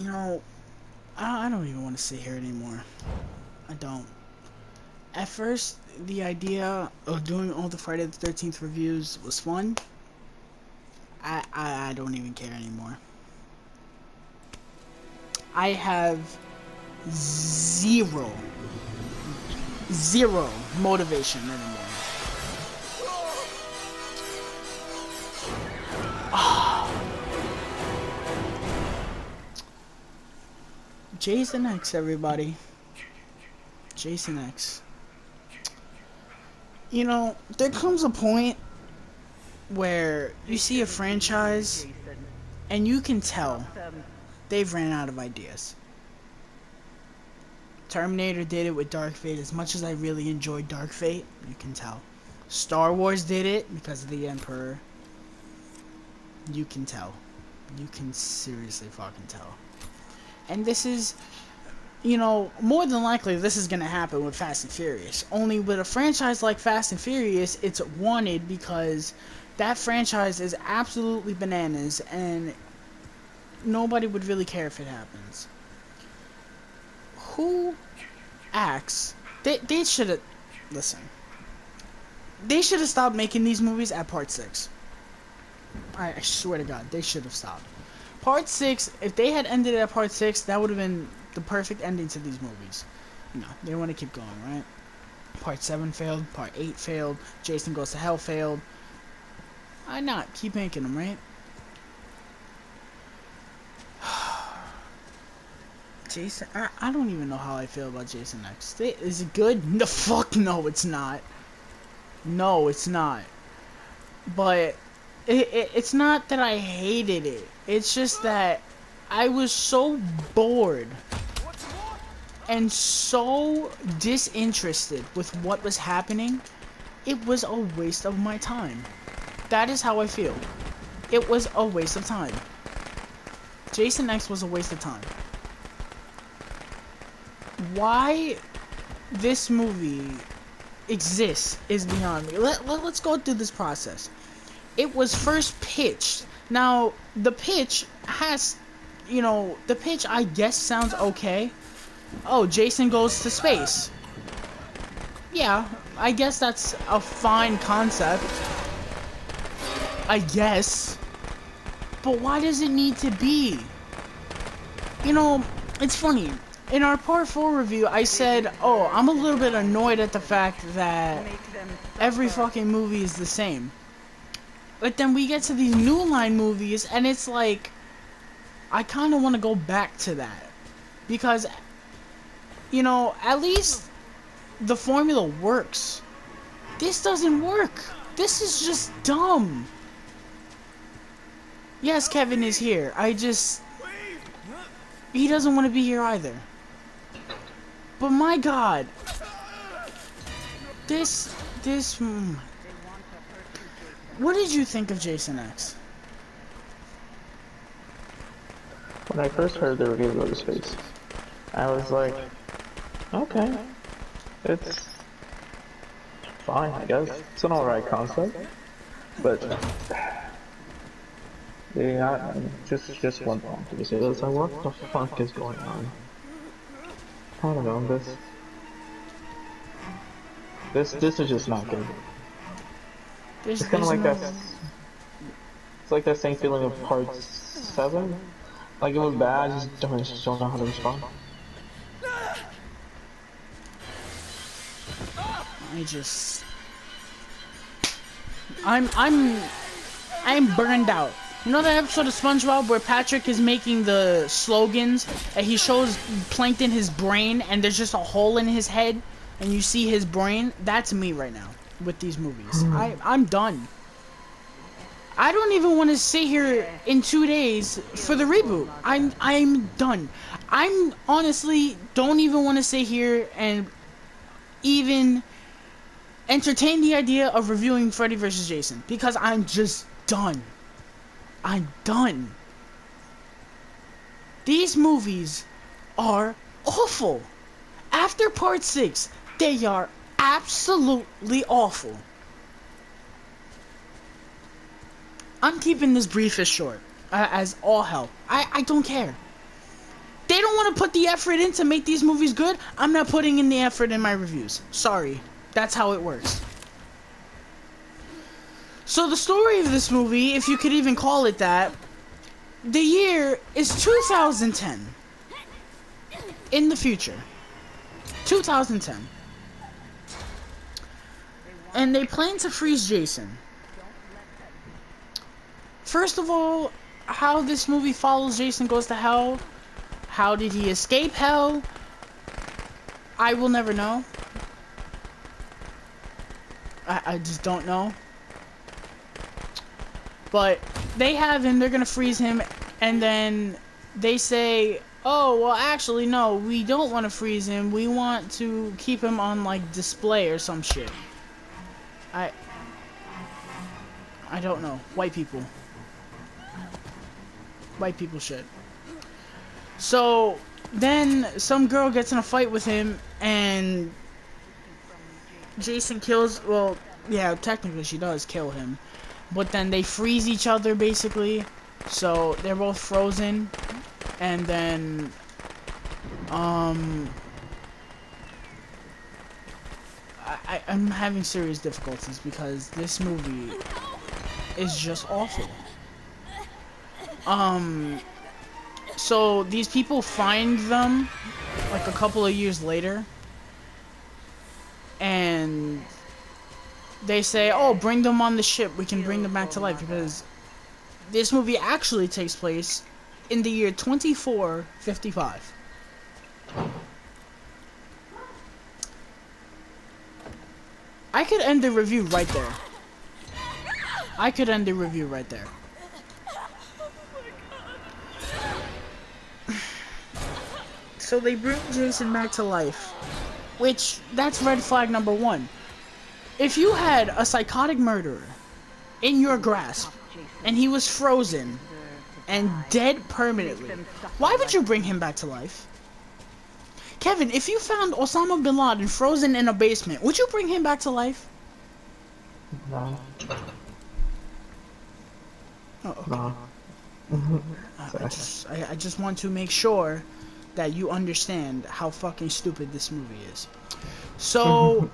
You know, I don't even want to sit here anymore. I don't. At first, the idea of doing all the Friday the 13th reviews was fun. I don't even care anymore. I have zero, zero motivation anymore. Jason X, everybody. Jason X. You know, there comes a point where you see a franchise and you can tell they've ran out of ideas. Terminator did it with Dark Fate. As much as I really enjoyed Dark Fate, you can tell. Star Wars did it because of the Emperor. You can tell. You can seriously fucking tell. And this is, you know, more than likely this is gonna happen with Fast and Furious. Only with a franchise like Fast and Furious, it's wanted because that franchise is absolutely bananas and nobody would really care if it happens. Who acts? They should have, listen. They should have stopped making these movies at Part 6. I swear to God, they should have stopped. Part 6, if they had ended at Part 6, that would have been the perfect ending to these movies. No, they want to keep going, right? Part 7 failed, Part 8 failed, Jason Goes to Hell failed. Why not? Keep making them, right? Jason, I don't even know how I feel about Jason X. Is it good? No, fuck no, it's not. No, it's not. But it's not that I hated it. It's just that I was so bored and so disinterested with what was happening. It was a waste of my time. That is how I feel. It was a waste of time. Jason X was a waste of time. Why this movie exists is beyond me. Let's go through this process. It was first pitched. Now, the pitch has, you know, the pitch I guess sounds okay. Oh, Jason goes to space. Yeah, I guess that's a fine concept. I guess. But why does it need to be? You know, it's funny. In our Part 4 review, I said, oh, I'm a little bit annoyed at the fact that every fucking movie is the same. But then we get to these New Line movies, and it's like, I kind of want to go back to that. Because, you know, at least the formula works. This doesn't work. This is just dumb. Yes, Kevin is here. He doesn't want to be here either. But my God. What did you think of Jason X? When I first heard the review of his face, I was like, okay, it's fine, I guess. It's an alright concept, but yeah, just one thing to say this. Like, what the fuck is going on? I don't know, this is just not good. It's kind of like that. It's like that same feeling of Part 7. Like, it was bad, just don't know how to respond. I'm burned out. You know that episode of SpongeBob where Patrick is making the slogans and he shows Plankton his brain and there's just a hole in his head and you see his brain? That's me right now with these movies. I'm done. I don't even want to sit here in 2 days for the reboot. I'm done. I'm honestly don't even want to sit here and even entertain the idea of reviewing Freddy vs. Jason because I'm just done. I'm done. These movies are awful. After Part 6, they are absolutely awful. I'm keeping this brief as short as all hell. I don't care. don't want to put the effort in to make these movies good, I'm not putting in the effort in my reviews. Sorry. That's how it works. So the story of this movie, if you could even call it that, the year is 2010. In the future. 2010. And they plan to freeze Jason. First of all, how this movie follows Jason goes to hell. How did he escape hell? I will never know. I just don't know. But they have him, they're gonna freeze him, and then they say, oh, well, actually, no, we don't want to freeze him. We want to keep him on, like, display or some shit. I don't know. White people. White people shit. So, then some girl gets in a fight with him, and Jason kills, well, yeah, technically she does kill him. But then they freeze each other, basically. So, they're both frozen. And then, I'm having serious difficulties because this movie is just awful. So these people find them like a couple of years later, and they say, oh, bring them on the ship, we can bring them back to life, because this movie actually takes place in the year 2455. I could end the review right there. I could end the review right there. So they bring Jason back to life, which, that's red flag number one. If you had a psychotic murderer in your grasp, and he was frozen and dead permanently, why would you bring him back to life? Kevin, if you found Osama bin Laden frozen in a basement, would you bring him back to life? No. Oh, okay. No. I just want to make sure that you understand how fucking stupid this movie is. So,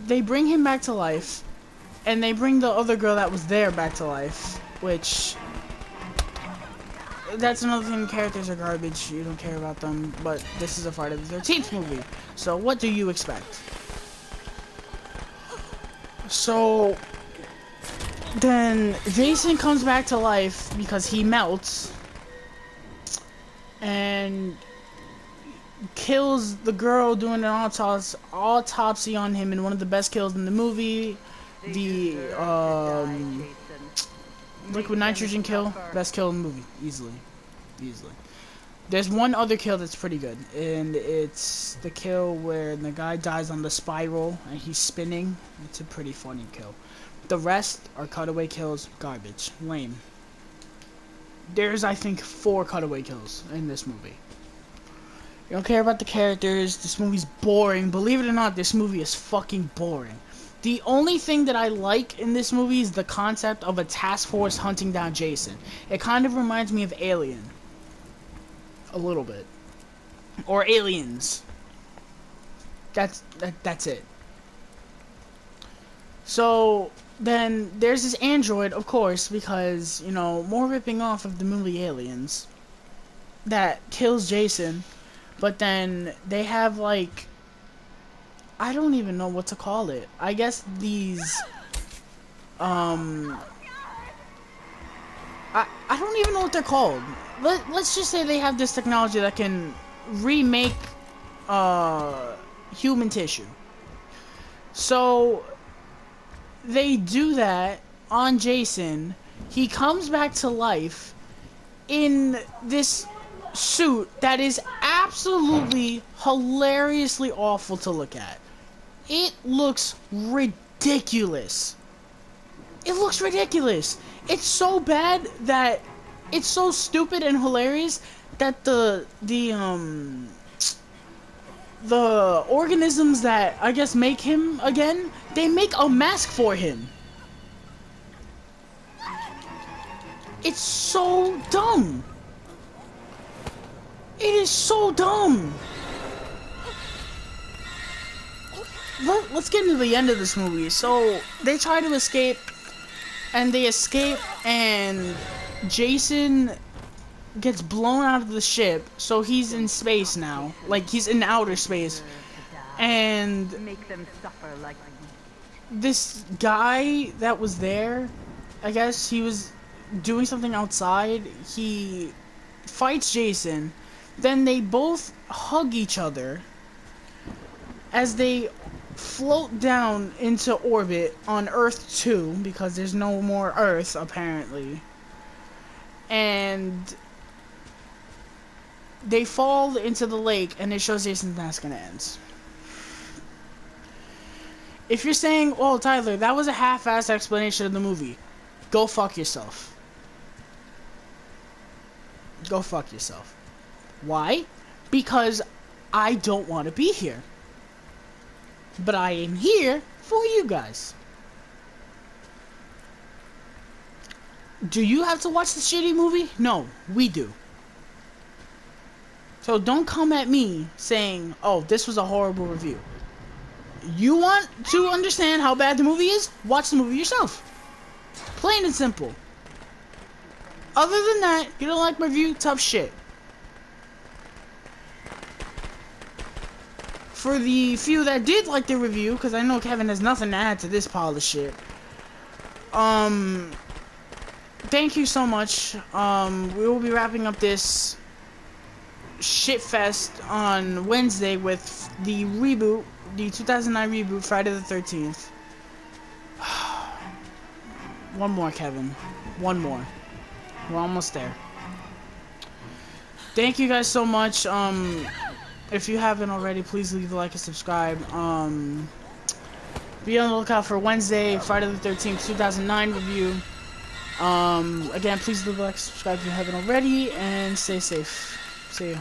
they bring him back to life, and they bring the other girl that was there back to life, which, that's another thing, characters are garbage, you don't care about them, but this is a Friday the 13th movie, so what do you expect? So, then Jason comes back to life because he melts, and kills the girl doing an autopsy on him in one of the best kills in the movie. The liquid nitrogen kill, best kill in the movie, easily. There's one other kill that's pretty good, and it's the kill where the guy dies on the spiral and he's spinning. It's a pretty funny kill. The rest are cutaway kills, garbage, lame. There's, I think, 4 cutaway kills in this movie. You don't care about the characters, this movie's boring. Believe it or not, this movie is fucking boring. The only thing that I like in this movie is the concept of a task force hunting down Jason. It kind of reminds me of Alien. A little bit. Or Aliens. That's it. So, then there's this android, of course, because, you know, more ripping off of the movie Aliens, that kills Jason. But then they have, like, I don't even know what to call it. I guess these, I don't even know what they're called. Let's just say they have this technology that can remake, human tissue. So, they do that on Jason. He comes back to life in this suit that is absolutely hilariously awful to look at. It looks ridiculous. It looks ridiculous. It's so bad that it's so stupid and hilarious that the organisms that I guess make him again, they make a mask for him. It's so dumb. It is so dumb. Let's get into the end of this movie. So they try to escape, and they escape, and Jason gets blown out of the ship, so he's in space now. Like, he's in outer space. And Make them suffer like this guy that was there, I guess he was doing something outside. He fights Jason. Then they both hug each other as they float down into orbit on Earth 2, because there's no more Earth, apparently. And they fall into the lake, and it shows Jason's mask and it ends. If you're saying, oh, Tyler, that was a half-assed explanation of the movie, go fuck yourself. Go fuck yourself. Why? Because I don't want to be here. But I am here for you guys. Do you have to watch the shitty movie? No, we do. So don't come at me saying, oh, this was a horrible review. You want to understand how bad the movie is? Watch the movie yourself. Plain and simple. Other than that, you don't like my review? Tough shit. For the few that did like the review, because I know Kevin has nothing to add to this pile of shit. Thank you so much. We will be wrapping up this shitfest on Wednesday with the reboot, the 2009 reboot, Friday the 13th. One more, Kevin. One more. We're almost there. Thank you guys so much. If you haven't already, please leave a like and subscribe. Be on the lookout for Wednesday, Friday the 13th, 2009 review. Again, please leave a like and subscribe if you haven't already, and stay safe. See ya.